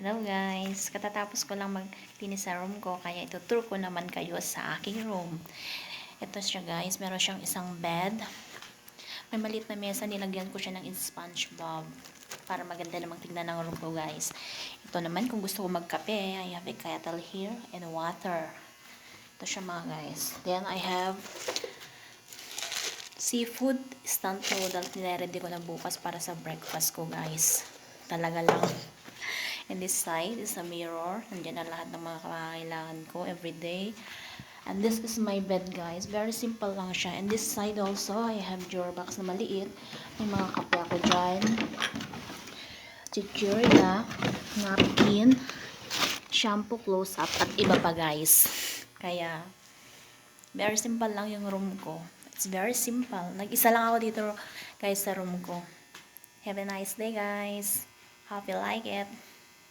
Hello guys, katatapos ko lang magtinis sa room ko, kaya ituturo ko naman kayo sa aking room. Ito siya guys, meron siyang isang bed. May maliit na mesa, nilagyan ko siya ng SpongeBob para maganda namang tignan ng room ko guys. Ito naman, kung gusto ko magkape, I have a kettle here and water. Ito siya mga guys. Then I have seafood instant noodles, niready ko na bukas para sa breakfast ko guys. Talaga lang. And this side is a mirror. Nandiyan na lahat ng mga kailangan ko everyday. And this is my bed guys. Very simple lang siya. And this side also, I have drawer box na maliit. May mga kape ako dyan. Chichirya, napkin, shampoo, close-up, at iba pa guys. Kaya, very simple lang yung room ko. It's very simple. Nag-isa lang ako dito guys sa room ko. Have a nice day guys. Hope you like it.